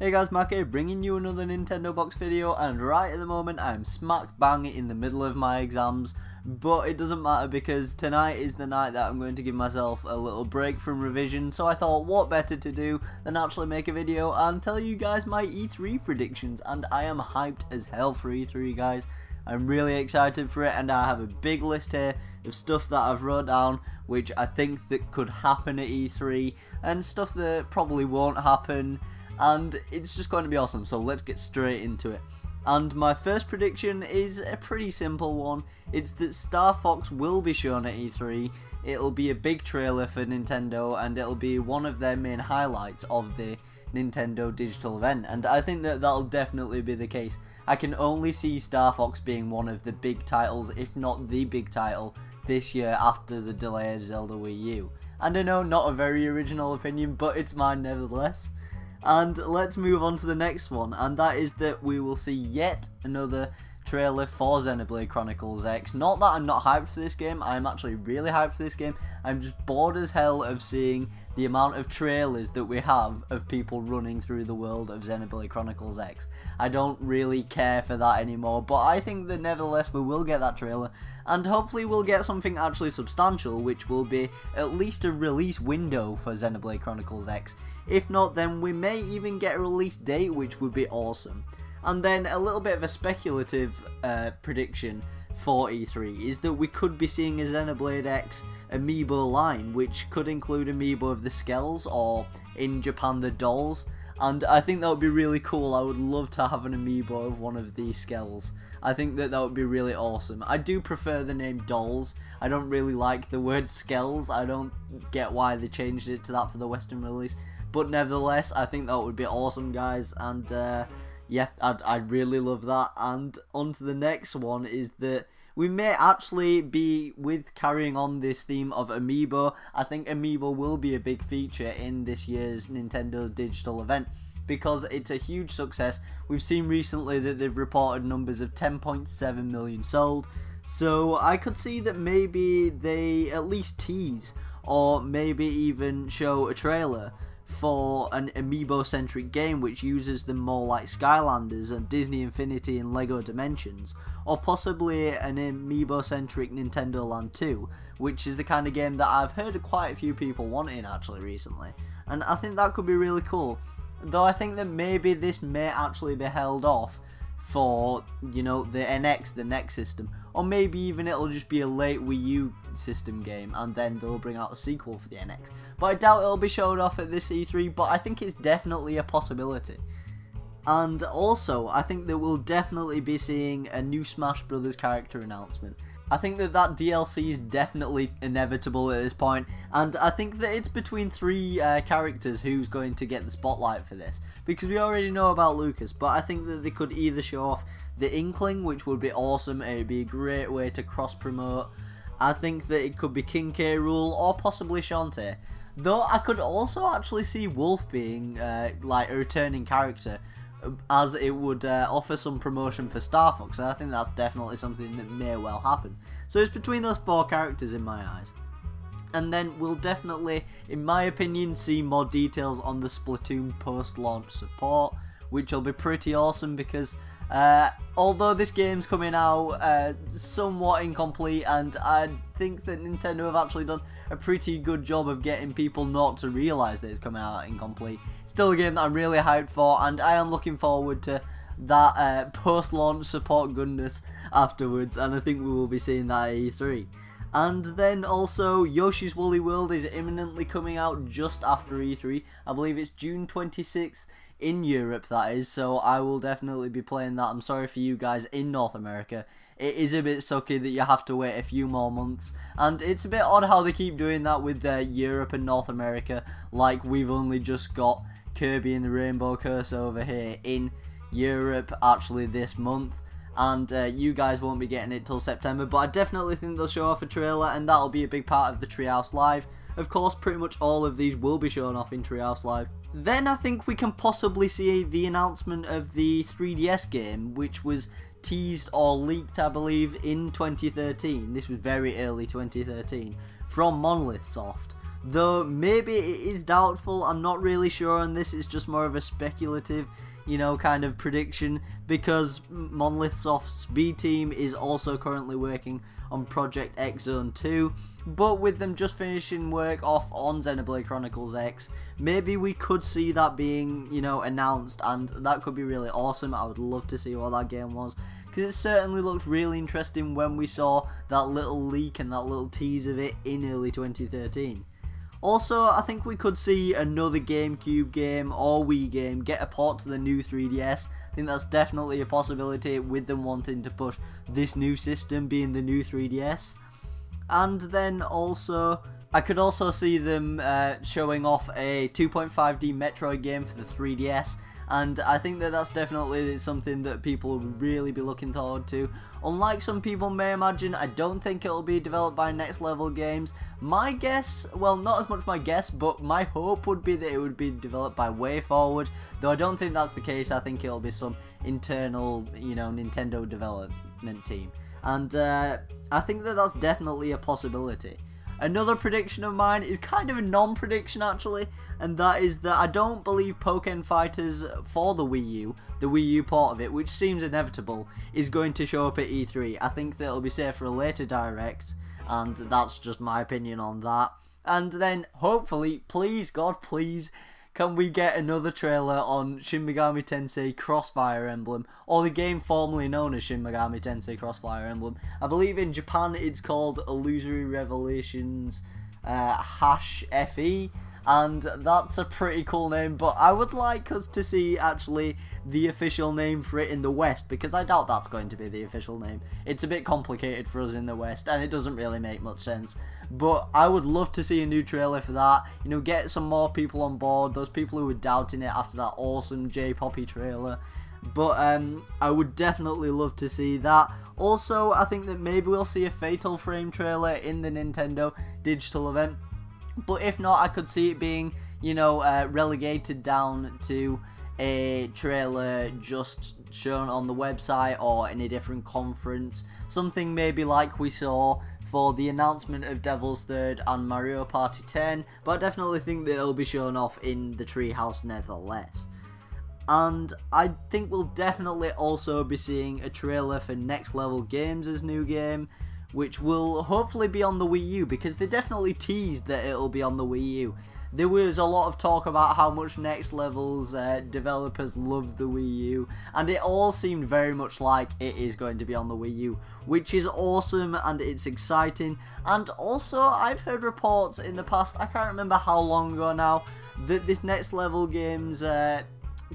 Hey guys, Mark here, bringing you another Nintendo box video, and right at the moment I'm smack bang in the middle of my exams, but it doesn't matter because tonight is the night that I'm going to give myself a little break from revision, so I thought what better to do than actually make a video and tell you guys my E3 predictions, and I am hyped as hell for E3 guys. I'm really excited for it, and I have a big list here of stuff that I've wrote down which I think that could happen at E3 and stuff that probably won't happen. And it's just going to be awesome, so let's get straight into it. And my first prediction is a pretty simple one. It's that Star Fox will be shown at E3. It'll be a big trailer for Nintendo, and it'll be one of their main highlights of the Nintendo digital event, and I think that that'll definitely be the case. I can only see Star Fox being one of the big titles, if not the big title, this year after the delay of Zelda Wii U. And I know, not a very original opinion, but it's mine nevertheless. And let's move on to the next one, and that is that we will see yet another trailer for Xenoblade Chronicles X. Not that I'm not hyped for this game, I'm actually really hyped for this game. I'm just bored as hell of seeing the amount of trailers that we have of people running through the world of Xenoblade Chronicles X. I don't really care for that anymore, but I think that nevertheless we will get that trailer, and hopefully we'll get something actually substantial, which will be at least a release window for Xenoblade Chronicles X. If not, then we may even get a release date, which would be awesome. And then a little bit of a speculative prediction for E3 is that we could be seeing a Xenoblade X Amiibo line, which could include Amiibo of the Skells, or in Japan the dolls. And I think that would be really cool. I would love to have an Amiibo of one of the Skells. I think that would be really awesome. I do prefer the name dolls. I don't really like the word Skells. I don't get why they changed it to that for the Western release. But nevertheless, I think that would be awesome, guys. And yeah, I'd really love that. And on to the next one is that we may actually be carrying on this theme of Amiibo. I think Amiibo will be a big feature in this year's Nintendo digital event, because it's a huge success. We've seen recently that they've reported numbers of 10.7 million sold, so I could see that maybe they at least tease or maybe even show a trailer for an Amiibo-centric game which uses them more like Skylanders and Disney Infinity and Lego Dimensions, or possibly an Amiibo-centric Nintendo Land 2, which is the kind of game that I've heard quite a few people wanting actually recently, and I think that could be really cool. Though I think that maybe this may actually be held off for, you know, the NX, the next system, or maybe even it'll just be a late Wii U system game and then they'll bring out a sequel for the NX. But I doubt it'll be showed off at this E3, but I think it's definitely a possibility. And also, I think that we'll definitely be seeing a new Smash Brothers character announcement. I think that DLC is definitely inevitable at this point, and I think that it's between three characters who's going to get the spotlight for this, because we already know about Lucas, but I think that they could either show off the Inkling, which would be awesome. It would be a great way to cross-promote. I think that it could be King K. Rool or possibly Shantae. Though I could also actually see Wolf being like a returning character, as it would offer some promotion for Star Fox, and I think that's definitely something that may well happen. So it's between those four characters in my eyes. And then we'll definitely, in my opinion, see more details on the Splatoon post-launch support, which will be pretty awesome because although this game's coming out somewhat incomplete, and I think that Nintendo have actually done a pretty good job of getting people not to realise that it's coming out incomplete, still a game that I'm really hyped for, and I am looking forward to that post-launch support goodness afterwards, and I think we will be seeing that at E3. And then also, Yoshi's Woolly World is imminently coming out just after E3. I believe it's June 26th in Europe, that is, so I will definitely be playing that. I'm sorry for you guys in North America. It is a bit sucky that you have to wait a few more months, and it's a bit odd how they keep doing that with Europe and North America, like we've only just got Kirby and the Rainbow Curse over here in Europe actually this month, and you guys won't be getting it till September, but I definitely think they'll show off a trailer, and that'll be a big part of the Treehouse Live. Of course, pretty much all of these will be shown off in Treehouse Live. Then I think we can possibly see the announcement of the 3DS game, which was teased or leaked, I believe, in 2013. This was very early 2013, from Monolith Soft. though maybe it is doubtful. I'm not really sure on this, it's just more of a speculative, you know, kind of prediction, because Monolith Soft's B team is also currently working on Project X Zone 2, but with them just finishing work off on Xenoblade Chronicles X, maybe we could see that being, you know, announced, and that could be really awesome. I would love to see what that game was, because it certainly looked really interesting when we saw that little leak and that little tease of it in early 2013. Also, I think we could see another GameCube game or Wii game get a port to the new 3DS. I think that's definitely a possibility, with them wanting to push this new system being the new 3DS. And then also, I could also see them showing off a 2.5D Metroid game for the 3DS. And I think that that's definitely something that people would really be looking forward to. Unlike some people may imagine, I don't think it'll be developed by Next Level Games. My guess, well, not as much my guess, but my hope would be that it would be developed by WayForward. Though I don't think that's the case. I think it'll be some internal, you know, Nintendo development team. And I think that that's definitely a possibility. Another prediction of mine is kind of a non-prediction actually, and that is that I don't believe Pokken Fighters for the Wii U port of it, which seems inevitable, is going to show up at E3. I think that it'll be saved for a later Direct, and that's just my opinion on that. And then hopefully, please God please, can we get another trailer on Shin Megami Tensei Crossfire Emblem, or the game formerly known as Shin Megami Tensei Crossfire Emblem. I believe in Japan it's called Illusory Revelations #FE, and that's a pretty cool name, but I would like us to see actually the official name for it in the West, because I doubt that's going to be the official name. It's a bit complicated for us in the West, and it doesn't really make much sense. But I would love to see a new trailer for that, you know, get some more people on board, those people who were doubting it after that awesome J-Poppy trailer. But I would definitely love to see that. Also, I think that maybe we'll see a Fatal Frame trailer in the Nintendo digital event. But if not, I could see it being, you know, relegated down to a trailer just shown on the website or in a different conference. Something maybe like we saw for the announcement of Devil's Third and Mario Party 10, but I definitely think that it'll be shown off in the Treehouse nevertheless. And I think we'll definitely also be seeing a trailer for Next Level Games' new game, which will hopefully be on the Wii U, because they definitely teased that it'll be on the Wii U. There was a lot of talk about how much Next Level's developers loved the Wii U, and it all seemed very much like it is going to be on the Wii U, which is awesome and it's exciting. And also, I've heard reports in the past, I can't remember how long ago now, that this Next Level Games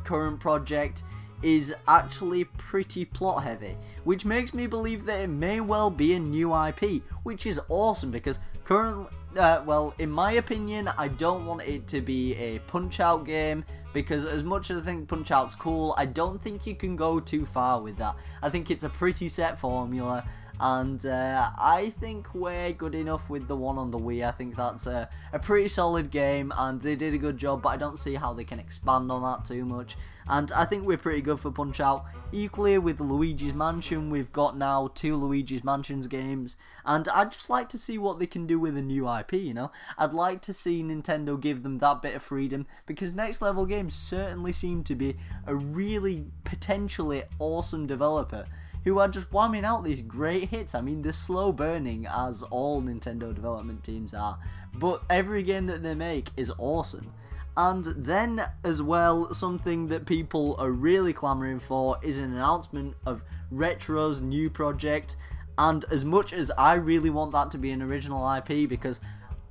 current project is actually pretty plot heavy, which makes me believe that it may well be a new IP, which is awesome, because currently, well, in my opinion, I don't want it to be a Punch-Out game, because as much as I think Punch-Out's cool, I don't think you can go too far with that. I think it's a pretty set formula, and I think we're good enough with the one on the Wii. I think that's a pretty solid game, and they did a good job, but I don't see how they can expand on that too much. And I think we're pretty good for Punch-Out. Equally with Luigi's Mansion, we've got now 2 Luigi's Mansions games, and I'd just like to see what they can do with a new IP, you know? I'd like to see Nintendo give them that bit of freedom, because Next Level Games certainly seem to be a really potentially awesome developer who are just whamming out these great hits. I mean, they're slow burning, as all Nintendo development teams are, but every game that they make is awesome. And then, as well, something that people are really clamouring for is an announcement of Retro's new project. And as much as I really want that to be an original IP, because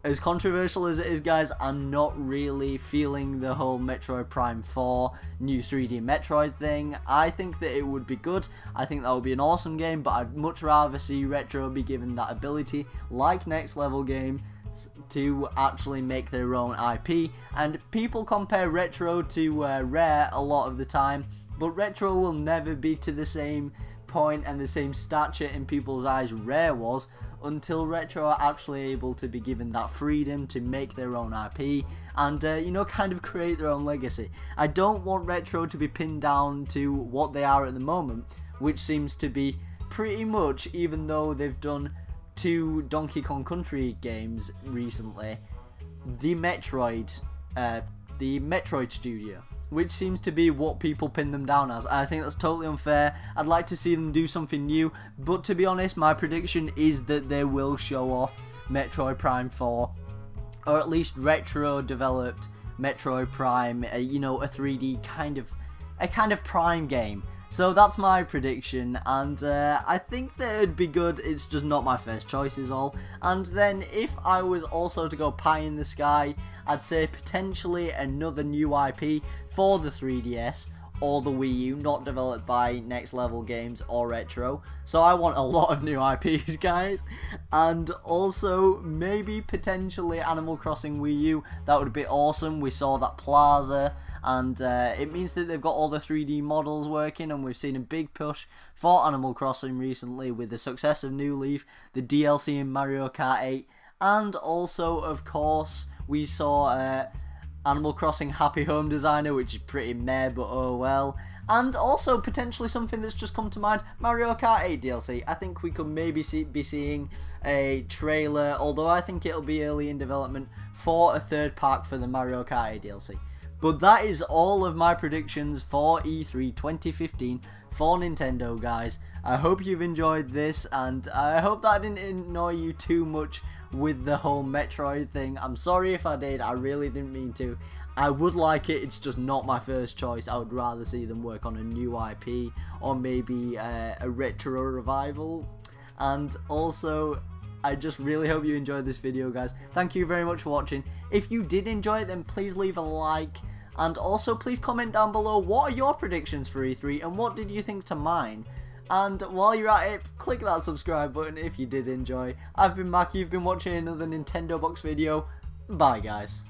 as controversial as it is, guys, I'm not really feeling the whole Metroid Prime 4 new 3D Metroid thing. I think that it would be good. I think that would be an awesome game, but I'd much rather see Retro be given that ability, like Next Level Game, to actually make their own IP. And people compare Retro to Rare a lot of the time, but Retro will never be to the same point and the same stature in people's eyes Rare was, until Retro are actually able to be given that freedom to make their own IP and, you know, kind of create their own legacy. I don't want Retro to be pinned down to what they are at the moment, which seems to be pretty much, even though they've done 2 Donkey Kong Country games recently, the Metroid studio, which seems to be what people pin them down as. I think that's totally unfair. I'd like to see them do something new, but to be honest, my prediction is that they will show off Metroid Prime 4, or at least retro developed Metroid Prime, you know, a 3D kind of Prime game. So that's my prediction, and I think that it'd be good. It's just not my first choice is all. And then if I was also to go pie in the sky, I'd say potentially another new IP for the 3DS or the Wii U, not developed by Next Level Games or Retro. So I want a lot of new IPs, guys. And also maybe potentially Animal Crossing Wii U. That would be awesome. We saw that Plaza, and it means that they've got all the 3D models working, and we've seen a big push for Animal Crossing recently with the success of New Leaf, the DLC in Mario Kart 8, and also, of course, we saw Animal Crossing Happy Home Designer, which is pretty meh, but oh well. And also potentially something that's just come to mind, Mario Kart 8 DLC. I think we could maybe be seeing a trailer, although I think it'll be early in development, for a third pack for the Mario Kart 8 DLC. But that is all of my predictions for E3 2015 for Nintendo, guys. I hope you've enjoyed this, and I hope that I didn't annoy you too much with the whole Metroid thing. I'm sorry if I did, I really didn't mean to. I would like it, it's just not my first choice. I would rather see them work on a new IP, or maybe a retro revival. And also, I just really hope you enjoyed this video, guys. Thank you very much for watching. If you did enjoy it, then please leave a like. And also, please comment down below, what are your predictions for E3, and what did you think to mine? And while you're at it, click that subscribe button if you did enjoy. I've been Mac, you've been watching another Nintendo Box video. Bye, guys.